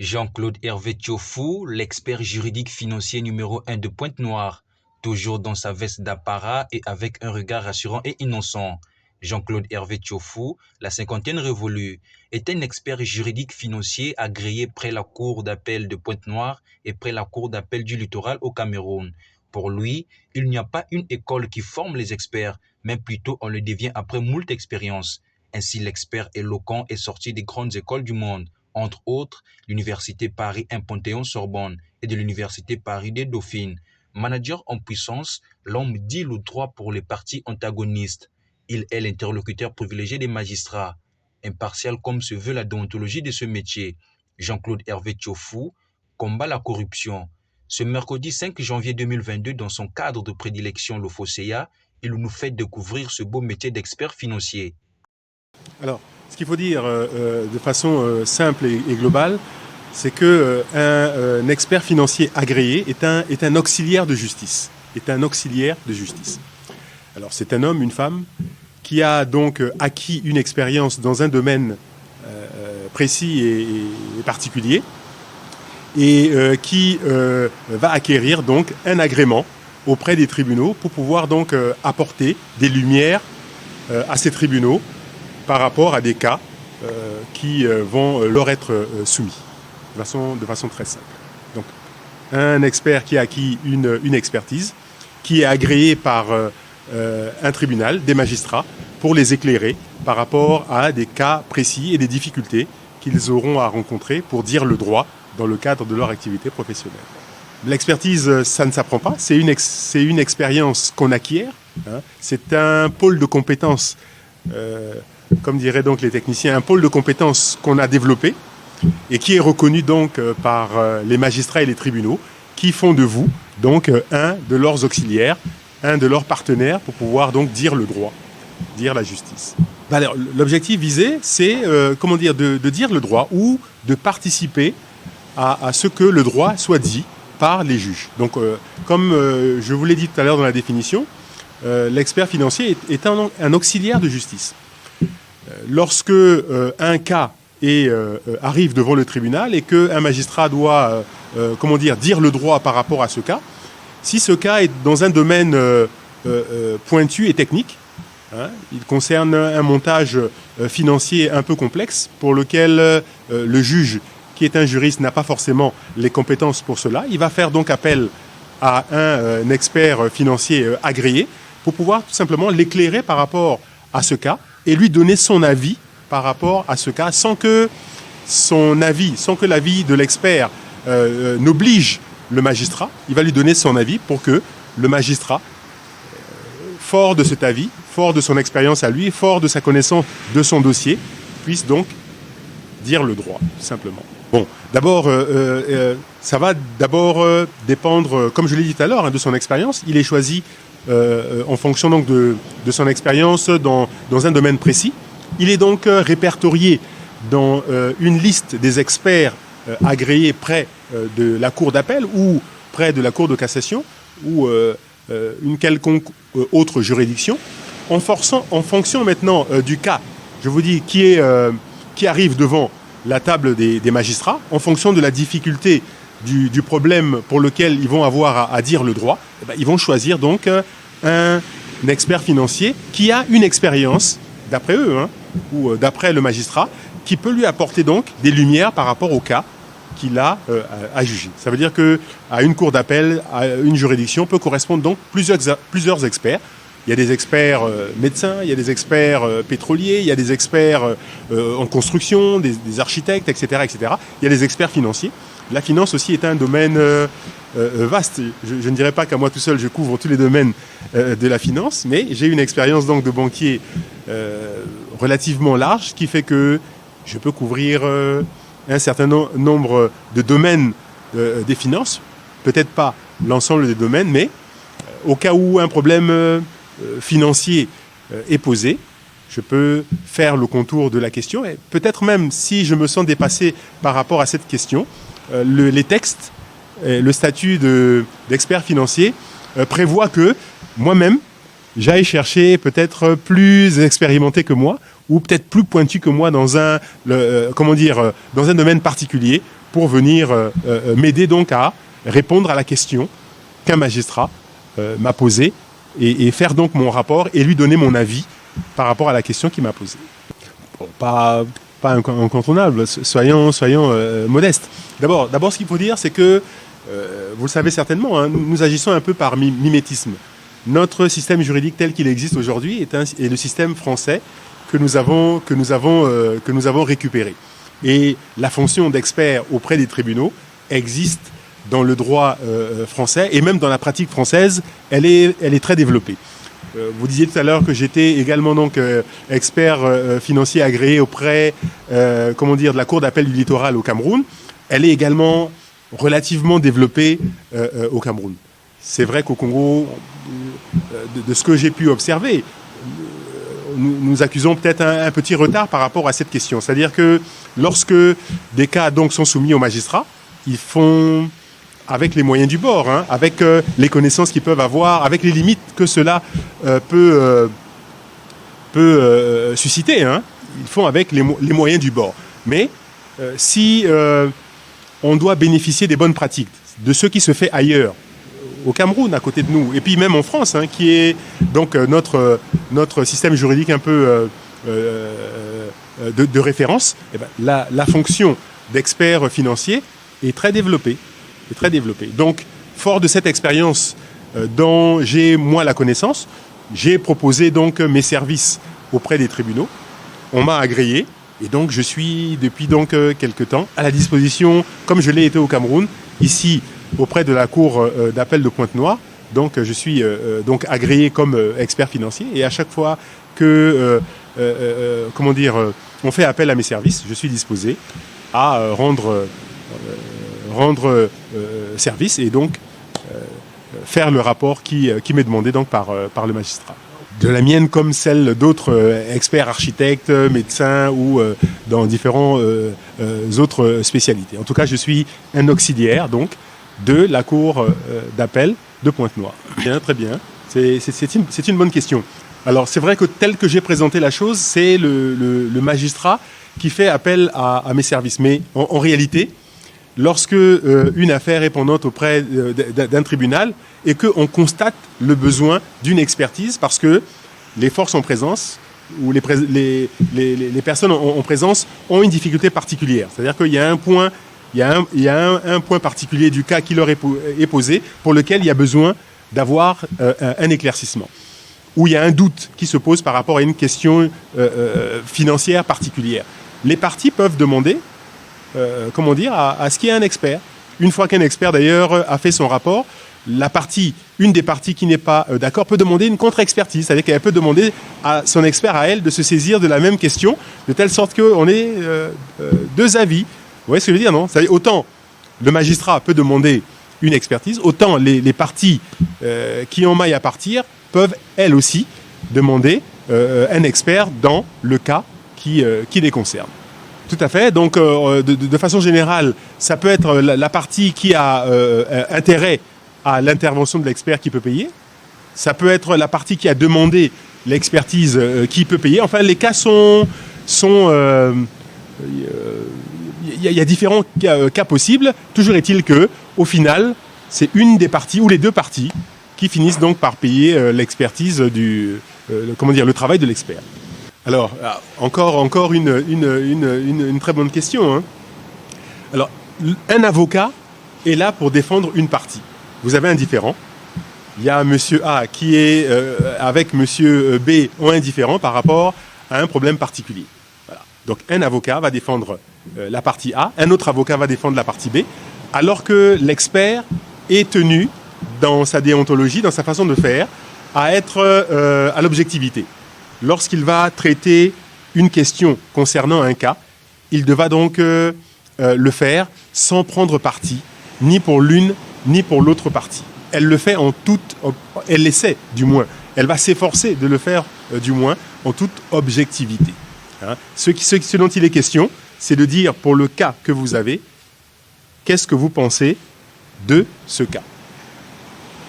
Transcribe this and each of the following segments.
Jean-Claude Hervé Thiofou, l'expert juridique financier numéro 1 de Pointe-Noire, toujours dans sa veste d'apparat et avec un regard rassurant et innocent. Jean-Claude Hervé Thiofou, la cinquantaine révolue, est un expert juridique financier agréé près la cour d'appel de Pointe-Noire et près la cour d'appel du littoral au Cameroun. Pour lui, il n'y a pas une école qui forme les experts, mais plutôt on le devient après moult expériences. Ainsi, l'expert éloquent est sorti des grandes écoles du monde, entre autres l'Université Paris 1 Panthéon-Sorbonne et de l'Université Paris des Dauphines. Manager en puissance, l'homme dit le droit pour les parties antagonistes. Il est l'interlocuteur privilégié des magistrats. Impartial comme se veut la déontologie de ce métier, Jean-Claude Hervé Thiofou combat la corruption. Ce mercredi 5 janvier 2022, dans son cadre de prédilection, le FOSEA, il nous fait découvrir ce beau métier d'expert financier. Alors, ce qu'il faut dire de façon simple et globale, c'est qu'un expert financier agréé est un auxiliaire de justice. Alors, c'est un homme, une femme, qui a donc acquis une expérience dans un domaine précis et particulier, et qui va acquérir donc un agrément auprès des tribunaux pour pouvoir donc apporter des lumières à ces tribunaux par rapport à des cas qui vont leur être soumis de façon très simple. Donc, un expert qui a acquis une expertise, qui est agréé par un tribunal, des magistrats, pour les éclairer par rapport à des cas précis et des difficultés qu'ils auront à rencontrer pour dire le droit dans le cadre de leur activité professionnelle. L'expertise, ça ne s'apprend pas, c'est une expérience qu'on acquiert, hein. C'est un pôle de compétences, comme diraient donc les techniciens, un pôle de compétences qu'on a développé et qui est reconnu donc par les magistrats et les tribunaux, qui font de vous donc un de leurs auxiliaires, un de leurs partenaires pour pouvoir donc dire le droit, dire la justice. Alors, l'objectif visé, c'est de dire le droit ou de participer à ce que le droit soit dit par les juges. Donc, comme je vous l'ai dit tout à l'heure dans la définition, l'expert financier est un auxiliaire de justice. Lorsque un cas arrive devant le tribunal et qu'un magistrat doit dire le droit par rapport à ce cas, si ce cas est dans un domaine pointu et technique, hein, il concerne un montage financier un peu complexe pour lequel le juge, qui est un juriste, n'a pas forcément les compétences pour cela, il va faire donc appel à un expert financier agréé pour pouvoir tout simplement l'éclairer par rapport à ce cas et lui donner son avis par rapport à ce cas sans que l'avis de l'expert n'oblige le magistrat. Il va lui donner son avis pour que le magistrat, fort de cet avis, fort de son expérience à lui, fort de sa connaissance de son dossier, puisse donc dire le droit, tout simplement. Bon, d'abord, ça va dépendre, comme je l'ai dit tout à l'heure, hein, de son expérience. Il est choisi en fonction donc de son expérience dans un domaine précis. Il est donc répertorié dans une liste des experts agréés près de la cour d'appel ou près de la cour de cassation ou une quelconque autre juridiction. En fonction maintenant du cas, je vous dis, qui arrive devant la table des magistrats, en fonction de la difficulté du problème pour lequel ils vont avoir à dire le droit, ils vont choisir donc un expert financier qui a une expérience, d'après eux, hein, ou d'après le magistrat, qui peut lui apporter donc des lumières par rapport au cas qu'il a à juger. Ça veut dire qu'à une cour d'appel, à une juridiction, peut correspondre donc plusieurs experts. Il y a des experts médecins, il y a des experts pétroliers, il y a des experts en construction, des architectes, etc., etc. Il y a des experts financiers. La finance aussi est un domaine vaste. Je ne dirais pas qu'à moi tout seul, je couvre tous les domaines de la finance, mais j'ai une expérience donc de banquier relativement large, qui fait que je peux couvrir un certain nombre de domaines des finances. Peut-être pas l'ensemble des domaines, mais au cas où un problème financier est posé, je peux faire le contour de la question. Et peut-être même, si je me sens dépassé par rapport à cette question, les textes, le statut d'expert financier prévoit que moi-même, j'aille chercher peut-être plus expérimenté que moi, ou peut-être plus pointu que moi dans un domaine particulier, pour venir m'aider donc à répondre à la question qu'un magistrat m'a posée et faire donc mon rapport et lui donner mon avis par rapport à la question qu'il m'a posée. Bon, pas incontournable, soyons modestes. D'abord, ce qu'il faut dire, c'est que, vous le savez certainement, hein, nous agissons un peu par mimétisme. Notre système juridique tel qu'il existe aujourd'hui est le système français que nous avons récupéré. Et la fonction d'expert auprès des tribunaux existe dans le droit français et même dans la pratique française, elle est très développée. Vous disiez tout à l'heure que j'étais également donc expert financier agréé auprès de la Cour d'appel du littoral au Cameroun. Elle est également relativement développée au Cameroun. C'est vrai qu'au Congo, de ce que j'ai pu observer, nous accusons peut-être un petit retard par rapport à cette question. C'est-à-dire que lorsque des cas donc sont soumis aux magistrats, ils font avec les moyens du bord, hein, avec les connaissances qu'ils peuvent avoir, avec les limites que cela peut susciter. Hein, ils font avec les moyens du bord. Mais si on doit bénéficier des bonnes pratiques, de ce qui se fait ailleurs, au Cameroun, à côté de nous, et puis même en France, hein, qui est donc notre système juridique un peu de référence, eh ben, la fonction d'expert financier est très développée. Donc, fort de cette expérience dont j'ai moi la connaissance, j'ai proposé donc mes services auprès des tribunaux. On m'a agréé et donc je suis depuis donc quelque temps à la disposition, comme je l'ai été au Cameroun, ici auprès de la Cour d'appel de Pointe-Noire. Donc je suis donc agréé comme expert financier et à chaque fois que on fait appel à mes services, je suis disposé à rendre service et donc faire le rapport qui m'est demandé donc par le magistrat. De la mienne comme celle d'autres experts, architectes, médecins ou dans différents autres spécialités. En tout cas, je suis un auxiliaire donc de la Cour d'appel de Pointe-Noire. Bien, très bien. C'est une bonne question. Alors, c'est vrai que tel que j'ai présenté la chose, c'est le magistrat qui fait appel à mes services. Mais en réalité, lorsque une affaire est pendante auprès d'un tribunal et qu'on constate le besoin d'une expertise parce que les forces en présence ou les personnes en présence ont une difficulté particulière. C'est-à-dire qu'il y a un point, un point particulier du cas qui leur est posé pour lequel il y a besoin d'avoir un éclaircissement. Où il y a un doute qui se pose par rapport à une question financière particulière. Les parties peuvent demander à ce qu'il y ait un expert. Une fois qu'un expert, d'ailleurs, a fait son rapport, une des parties qui n'est pas d'accord peut demander une contre-expertise. C'est-à-dire qu'elle peut demander à son expert, à elle, de se saisir de la même question, de telle sorte qu'on ait deux avis. Vous voyez ce que je veux dire, non ? C'est-à-dire, autant le magistrat peut demander une expertise, autant les parties qui en maillent à partir peuvent, elles aussi, demander un expert dans le cas qui les concerne. Tout à fait. Donc, de façon générale, ça peut être la partie qui a intérêt à l'intervention de l'expert qui peut payer. Ça peut être la partie qui a demandé l'expertise qui peut payer. Enfin, les cas sont il y a différents cas possibles. Toujours est-il que, au final, c'est une des parties ou les deux parties qui finissent donc par payer l'expertise le travail de l'expert. Alors, encore une très bonne question. Hein. Alors, un avocat est là pour défendre une partie. Vous avez un différend. Il y a monsieur A qui est avec monsieur B en indifférent par rapport à un problème particulier. Voilà. Donc, un avocat va défendre la partie A, un autre avocat va défendre la partie B, alors que l'expert est tenu, dans sa déontologie, dans sa façon de faire, à être à l'objectivité. Lorsqu'il va traiter une question concernant un cas, il devra donc le faire sans prendre parti, ni pour l'une, ni pour l'autre partie. Elle le fait elle l'essaie du moins. Elle va s'efforcer de le faire du moins en toute objectivité. Hein. Ce dont il est question, c'est de dire pour le cas que vous avez, qu'est-ce que vous pensez de ce cas ?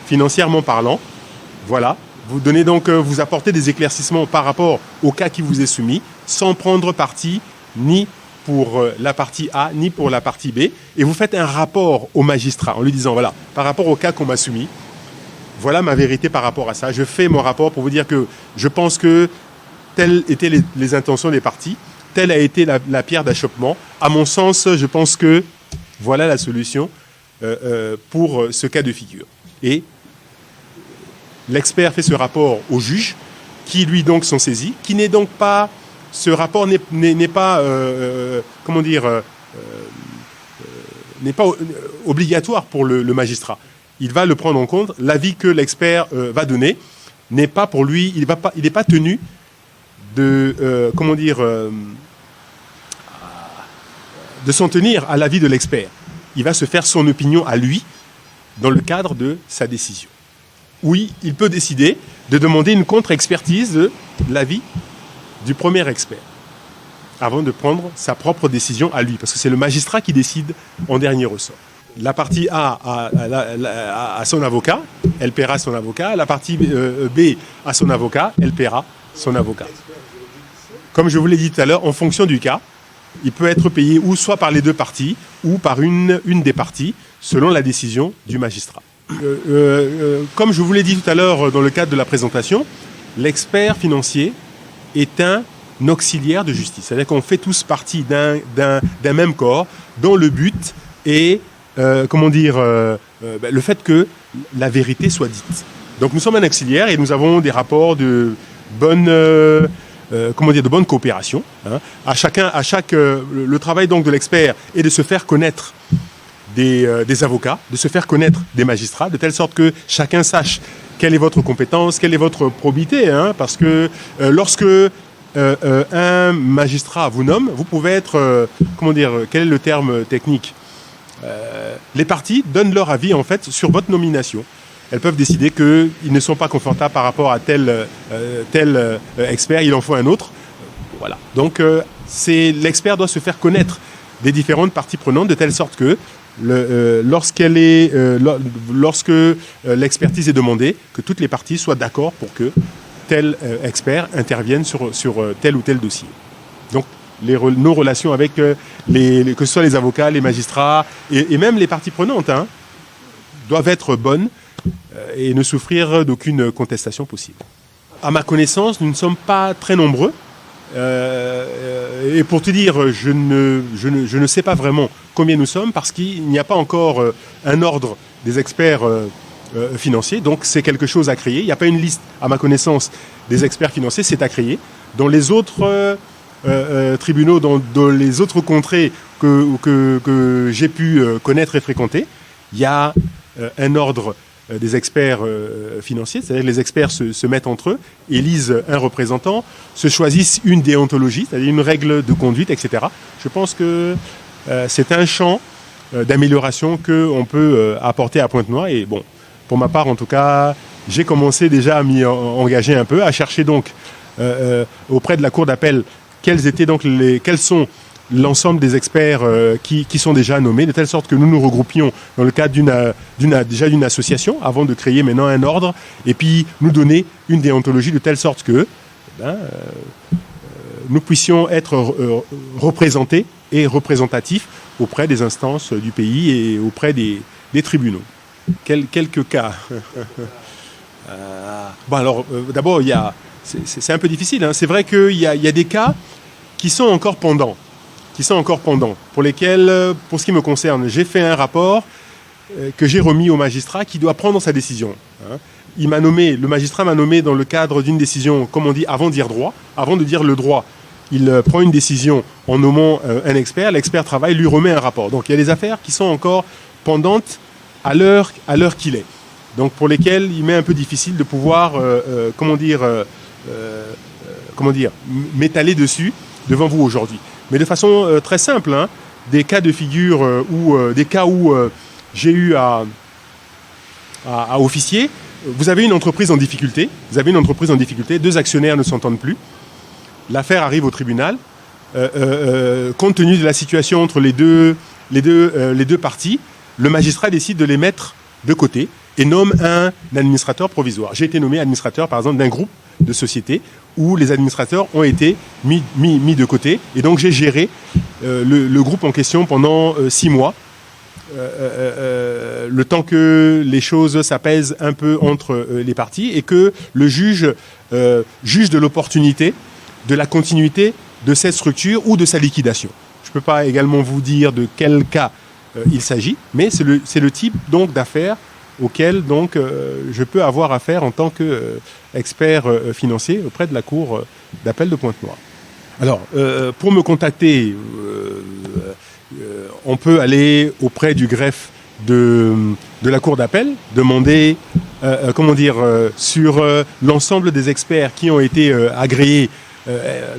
Financièrement parlant, voilà. Vous donnez donc, vous apportez des éclaircissements par rapport au cas qui vous est soumis, sans prendre parti ni pour la partie A, ni pour la partie B, et vous faites un rapport au magistrat en lui disant, voilà, par rapport au cas qu'on m'a soumis, voilà ma vérité par rapport à ça. Je fais mon rapport pour vous dire que je pense que telles étaient les intentions des parties, telle a été la pierre d'achoppement. À mon sens, je pense que voilà la solution pour ce cas de figure. Et l'expert fait ce rapport au juge, qui lui donc sont saisis, qui n'est donc pas... Ce rapport n'est pas, comment dire, n'est pas obligatoire pour le magistrat. Il va le prendre en compte. L'avis que l'expert va donner n'est pas pour lui, il n'est pas tenu de, comment dire, de s'en tenir à l'avis de l'expert. Il va se faire son opinion à lui dans le cadre de sa décision. Oui, il peut décider de demander une contre-expertise de l'avis du premier expert, avant de prendre sa propre décision à lui, parce que c'est le magistrat qui décide en dernier ressort. La partie A a son avocat, elle paiera son avocat. La partie B a son avocat, elle paiera son avocat. Comme je vous l'ai dit tout à l'heure, en fonction du cas, il peut être payé ou soit par les deux parties, ou par une des parties, selon la décision du magistrat. Comme je vous l'ai dit tout à l'heure dans le cadre de la présentation, l'expert financier est un auxiliaire de justice. C'est-à-dire qu'on fait tous partie d'un même corps dont le but est, le fait que la vérité soit dite. Donc nous sommes un auxiliaire et nous avons des rapports de bonne, de bonne coopération. Hein. Le travail donc de l'expert est de se faire connaître des avocats, de se faire connaître des magistrats, de telle sorte que chacun sache quelle est votre compétence, quelle est votre probité, hein, parce que lorsque un magistrat vous nomme, vous pouvez être, quel est le terme technique, les parties donnent leur avis en fait sur votre nomination. Elles peuvent décider qu'ils ne sont pas confortables par rapport à tel expert, il en faut un autre. Voilà. Donc l'expert doit se faire connaître des différentes parties prenantes de telle sorte que lorsque l'expertise est demandée, que toutes les parties soient d'accord pour que tel expert intervienne sur tel ou tel dossier. Donc nos relations avec que ce soit les avocats, les magistrats et même les parties prenantes doivent être bonnes et ne souffrir d'aucune contestation possible. À ma connaissance, nous ne sommes pas très nombreux. Et pour te dire, je ne sais pas vraiment combien nous sommes parce qu'il n'y a pas encore un ordre des experts financiers. Donc c'est quelque chose à créer. Il n'y a pas une liste, à ma connaissance, des experts financiers. C'est à créer. Dans les autres tribunaux, dans les autres contrées que j'ai pu connaître et fréquenter, il y a un ordre des experts financiers, c'est-à-dire les experts se mettent entre eux, élisent un représentant, se choisissent une déontologie, c'est-à-dire une règle de conduite, etc. Je pense que c'est un champ d'amélioration qu'on peut apporter à Pointe-Noire. Et bon, pour ma part, en tout cas, j'ai commencé déjà à m'y engager un peu, à chercher donc auprès de la Cour d'appel quels sont l'ensemble des experts qui sont déjà nommés, de telle sorte que nous nous regroupions dans le cadre d'une association, avant de créer maintenant un ordre, et puis nous donner une déontologie de telle sorte que nous puissions être représentés et représentatifs auprès des instances du pays et auprès des tribunaux. Quelques cas. D'abord, c'est un peu difficile. Hein. C'est vrai qu'il y a des cas qui sont encore pendants, pour lesquels, pour ce qui me concerne, j'ai fait un rapport que j'ai remis au magistrat qui doit prendre sa décision. Hein. Le magistrat m'a nommé dans le cadre d'une décision, comme on dit, avant de dire droit, avant de dire le droit. Il prend une décision en nommant un expert, l'expert travaille, lui remet un rapport. Donc il y a des affaires qui sont encore pendantes à l'heure qu'il est. Donc pour lesquelles il m'est un peu difficile de pouvoir, m'étaler dessus devant vous aujourd'hui. Mais de façon très simple, hein, des cas de figure des cas où j'ai eu à officier. Vous avez une entreprise en difficulté, deux actionnaires ne s'entendent plus. L'affaire arrive au tribunal. Compte tenu de la situation entre les deux parties, le magistrat décide de les mettre de côté et nomme un administrateur provisoire. J'ai été nommé administrateur, par exemple, d'un groupe de sociétés où les administrateurs ont été mis de côté. Et donc, j'ai géré le groupe en question pendant 6 mois. Le temps que les choses s'apaisent un peu entre les parties et que le juge juge de l'opportunité, de la continuité de cette structure ou de sa liquidation. Je ne peux pas également vous dire de quel cas il s'agit, mais c'est le type donc d'affaires auquel donc je peux avoir affaire en tant qu'expert financier auprès de la Cour d'appel de Pointe-Noire. Alors, pour me contacter, on peut aller auprès du greffe de la Cour d'appel, demander, sur l'ensemble des experts qui ont été agréés,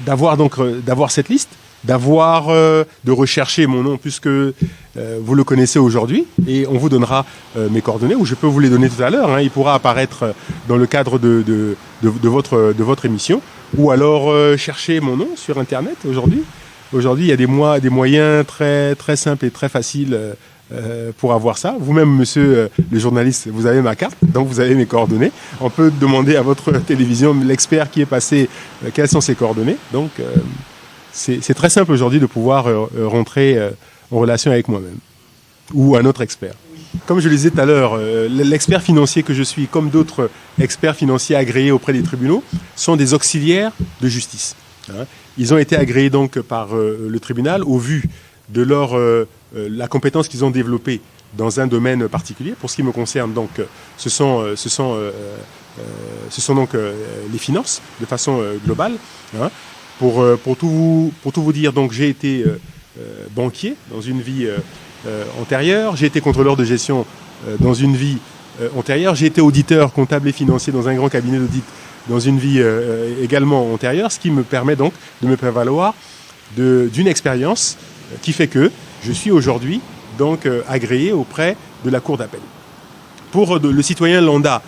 d'avoir cette liste, de rechercher mon nom puisque vous le connaissez aujourd'hui et on vous donnera mes coordonnées ou je peux vous les donner tout à l'heure. Il pourra apparaître dans le cadre de votre émission ou alors chercher mon nom sur Internet aujourd'hui. Aujourd'hui, il y a des moyens très, très simples et très faciles pour avoir ça. Vous-même, monsieur le journaliste, vous avez ma carte, donc vous avez mes coordonnées. On peut demander à votre télévision, l'expert qui est passé, quelles sont ses coordonnées. Donc, c'est très simple aujourd'hui de pouvoir rentrer en relation avec moi-même ou un autre expert. Comme je le disais tout à l'heure, l'expert financier que je suis, comme d'autres experts financiers agréés auprès des tribunaux, sont des auxiliaires de justice. Ils ont été agréés donc par le tribunal au vu de la compétence qu'ils ont développée dans un domaine particulier. Pour ce qui me concerne, donc, ce sont donc les finances de façon globale. Pour tout vous dire, donc j'ai été banquier dans une vie antérieure, j'ai été contrôleur de gestion dans une vie antérieure, j'ai été auditeur comptable et financier dans un grand cabinet d'audit dans une vie également antérieure, ce qui me permet donc de me prévaloir d'une expérience qui fait que je suis aujourd'hui donc agréé auprès de la Cour d'appel. Pour le citoyen lambda,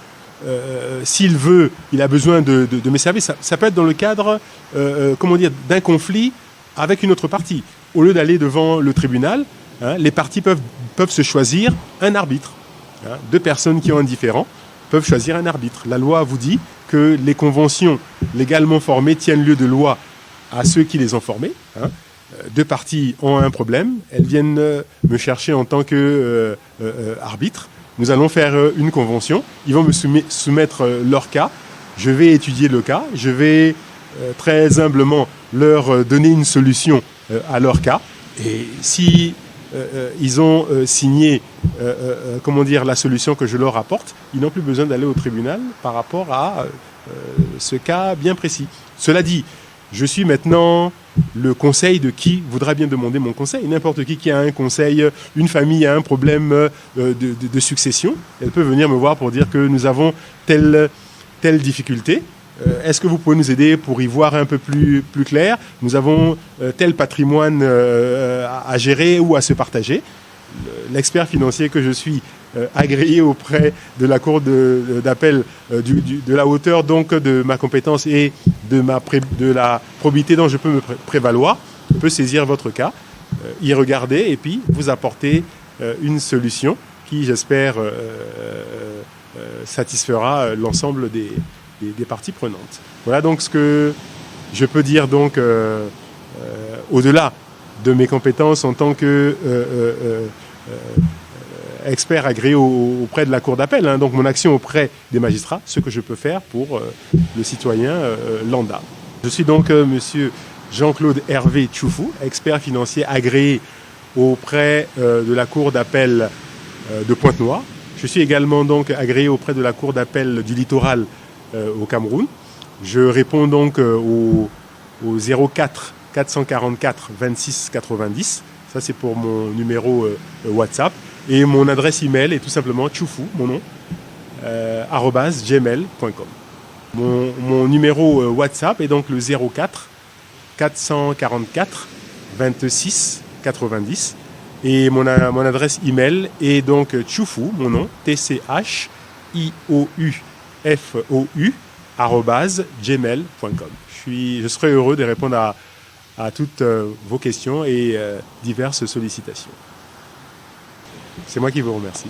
s'il veut, il a besoin de mes services, ça peut être dans le cadre d'un conflit avec une autre partie. Au lieu d'aller devant le tribunal, les parties peuvent se choisir un arbitre. Deux personnes qui ont un différend peuvent choisir un arbitre. La loi vous dit que les conventions légalement formées tiennent lieu de loi à ceux qui les ont formées. Deux parties ont un problème, elles viennent me chercher en tant qu'arbitre. Nous allons faire une convention, ils vont me soumettre leur cas, je vais étudier le cas, je vais très humblement leur donner une solution à leur cas. Et si ils ont signé la solution que je leur apporte, ils n'ont plus besoin d'aller au tribunal par rapport à ce cas bien précis. Cela dit, je suis maintenant le conseil de qui voudra bien demander mon conseil. N'importe qui a un conseil, une famille a un problème de succession, elle peut venir me voir pour dire que nous avons telle difficulté. Est-ce que vous pouvez nous aider pour y voir un peu plus clair? Nous avons tel patrimoine à gérer ou à se partager. L'expert financier que je suis agréé auprès de la Cour d'appel de la hauteur donc de ma compétence et de la probité dont je peux me prévaloir, peut saisir votre cas, y regarder et puis vous apporter une solution qui, j'espère, satisfera l'ensemble des parties prenantes. Voilà donc ce que je peux dire donc au-delà de mes compétences en tant que expert agréé auprès de la Cour d'appel, donc mon action auprès des magistrats, ce que je peux faire pour le citoyen lambda. Je suis donc monsieur Jean-Claude Hervé Tchoufou, expert financier agréé auprès de la Cour d'appel de Pointe-Noire. Je suis également donc agréé auprès de la Cour d'appel du littoral au Cameroun. Je réponds donc au 04 444 26 90. Ça, c'est pour mon numéro WhatsApp. Et mon adresse email est tout simplement tchoufou, mon nom, @gmail.com. Mon numéro WhatsApp est donc le 04 444 26 90. Et mon adresse email est donc tchoufou, mon nom, TCHIOUFOU, @gmail.com. Je serai heureux de répondre à toutes vos questions et diverses sollicitations. C'est moi qui vous remercie.